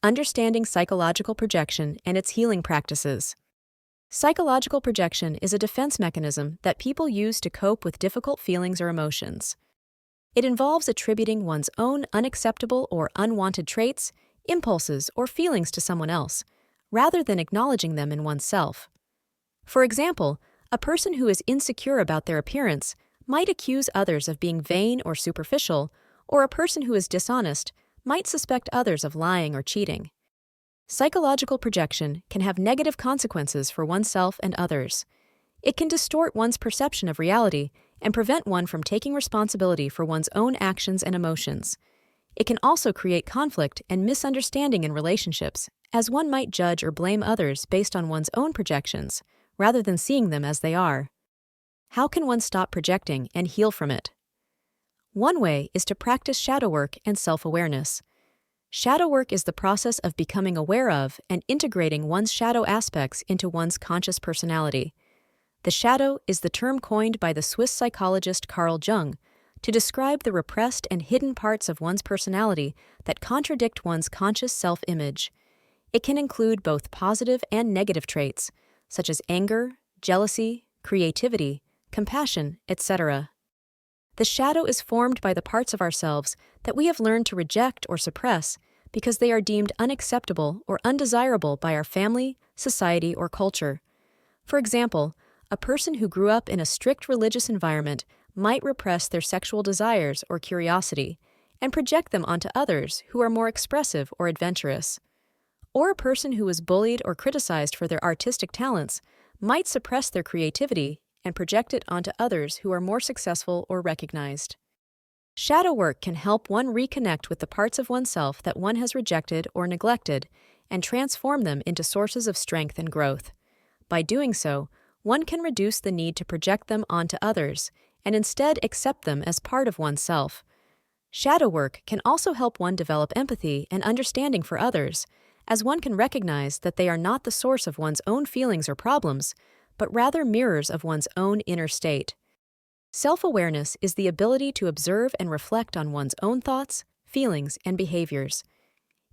Understanding psychological projection and its healing practices. Psychological projection is a defense mechanism that people use to cope with difficult feelings or emotions. It involves attributing one's own unacceptable or unwanted traits, impulses, or feelings to someone else, rather than acknowledging them in oneself. For example, a person who is insecure about their appearance might accuse others of being vain or superficial, or a person who is dishonest might suspect others of lying or cheating. Psychological projection can have negative consequences for oneself and others. It can distort one's perception of reality and prevent one from taking responsibility for one's own actions and emotions. It can also create conflict and misunderstanding in relationships, as one might judge or blame others based on one's own projections, rather than seeing them as they are. How can one stop projecting and heal from it? One way is to practice shadow work and self-awareness. Shadow work is the process of becoming aware of and integrating one's shadow aspects into one's conscious personality. The shadow is the term coined by the Swiss psychologist Carl Jung to describe the repressed and hidden parts of one's personality that contradict one's conscious self-image. It can include both positive and negative traits, such as anger, jealousy, creativity, compassion, etc. The shadow is formed by the parts of ourselves that we have learned to reject or suppress because they are deemed unacceptable or undesirable by our family, society, or culture. For example, a person who grew up in a strict religious environment might repress their sexual desires or curiosity and project them onto others who are more expressive or adventurous. Or a person who was bullied or criticized for their artistic talents might suppress their creativity and project it onto others who are more successful or recognized. Shadow work can help one reconnect with the parts of oneself that one has rejected or neglected and transform them into sources of strength and growth. By doing so, one can reduce the need to project them onto others and instead accept them as part of oneself. Shadow work can also help one develop empathy and understanding for others, as one can recognize that they are not the source of one's own feelings or problems, but rather mirrors of one's own inner state. Self-awareness is the ability to observe and reflect on one's own thoughts, feelings, and behaviors.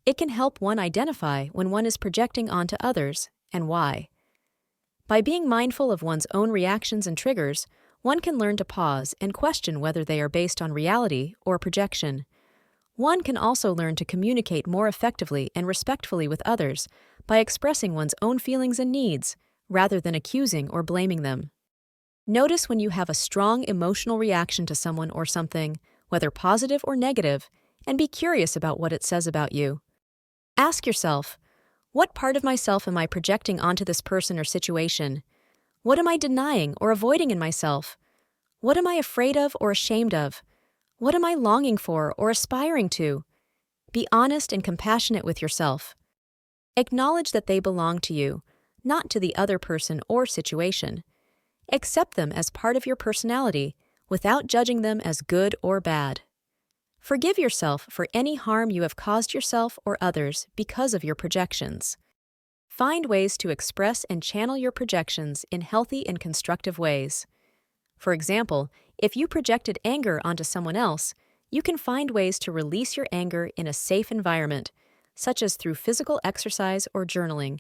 It can help one identify when one is projecting onto others and why. By being mindful of one's own reactions and triggers, one can learn to pause and question whether they are based on reality or projection. One can also learn to communicate more effectively and respectfully with others by expressing one's own feelings and needs, rather than accusing or blaming them. Notice when you have a strong emotional reaction to someone or something, whether positive or negative, and be curious about what it says about you. Ask yourself, what part of myself am I projecting onto this person or situation? What am I denying or avoiding in myself? What am I afraid of or ashamed of? What am I longing for or aspiring to? Be honest and compassionate with yourself. Acknowledge that they belong to you, not to the other person or situation. Accept them as part of your personality without judging them as good or bad. Forgive yourself for any harm you have caused yourself or others because of your projections. Find ways to express and channel your projections in healthy and constructive ways. For example, if you projected anger onto someone else, you can find ways to release your anger in a safe environment, such as through physical exercise or journaling.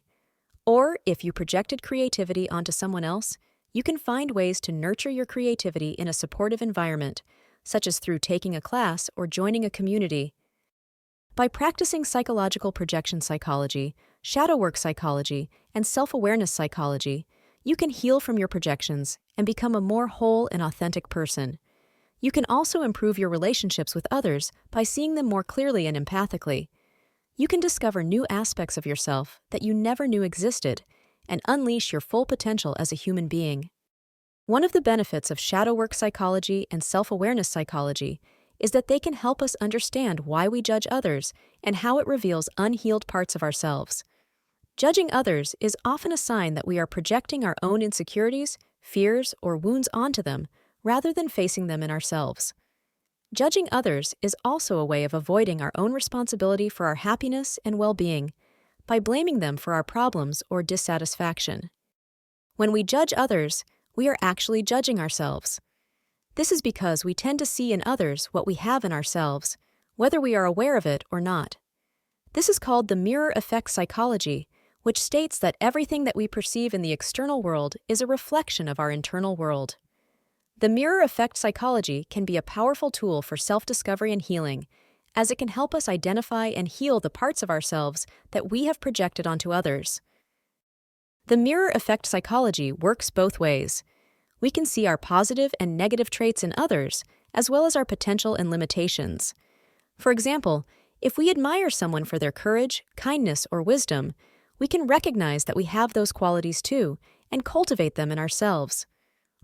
Or, if you projected creativity onto someone else, you can find ways to nurture your creativity in a supportive environment, such as through taking a class or joining a community. By practicing psychological projection psychology, shadow work psychology, and self-awareness psychology, you can heal from your projections and become a more whole and authentic person. You can also improve your relationships with others by seeing them more clearly and empathically. You can discover new aspects of yourself that you never knew existed and unleash your full potential as a human being. One of the benefits of shadow work psychology and self-awareness psychology is that they can help us understand why we judge others and how it reveals unhealed parts of ourselves. Judging others is often a sign that we are projecting our own insecurities, fears, or wounds onto them rather than facing them in ourselves. Judging others is also a way of avoiding our own responsibility for our happiness and well-being by blaming them for our problems or dissatisfaction. When we judge others, we are actually judging ourselves. This is because we tend to see in others what we have in ourselves, whether we are aware of it or not. This is called the mirror effect psychology, which states that everything that we perceive in the external world is a reflection of our internal world. The mirror effect psychology can be a powerful tool for self-discovery and healing, as it can help us identify and heal the parts of ourselves that we have projected onto others. The mirror effect psychology works both ways. We can see our positive and negative traits in others, as well as our potential and limitations. For example, if we admire someone for their courage, kindness, or wisdom, we can recognize that we have those qualities too and cultivate them in ourselves.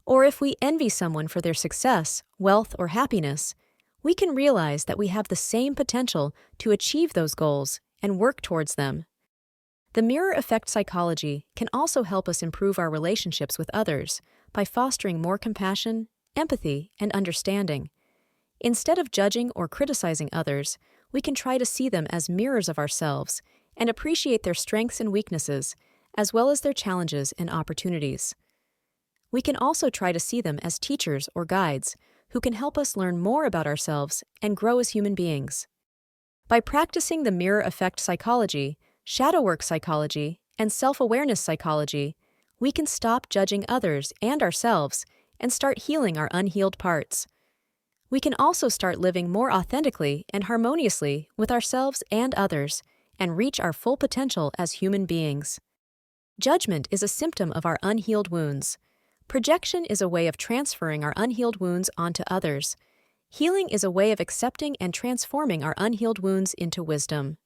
Or if we envy someone for their success, wealth, or happiness, we can realize that we have the same potential to achieve those goals and work towards them. The mirror effect psychology can also help us improve our relationships with others by fostering more compassion, empathy, and understanding. Instead of judging or criticizing others, we can try to see them as mirrors of ourselves and appreciate their strengths and weaknesses, as well as their challenges and opportunities. We can also try to see them as teachers or guides who can help us learn more about ourselves and grow as human beings. By practicing the mirror effect psychology, shadow work psychology, and self-awareness psychology, we can stop judging others and ourselves and start healing our unhealed parts. We can also start living more authentically and harmoniously with ourselves and others and reach our full potential as human beings. Judgment is a symptom of our unhealed wounds. Projection is a way of transferring our unhealed wounds onto others. Healing is a way of accepting and transforming our unhealed wounds into wisdom.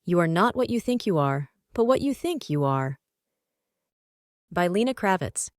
You are not what you think you are, but what you think you are. By Lena Kravitz.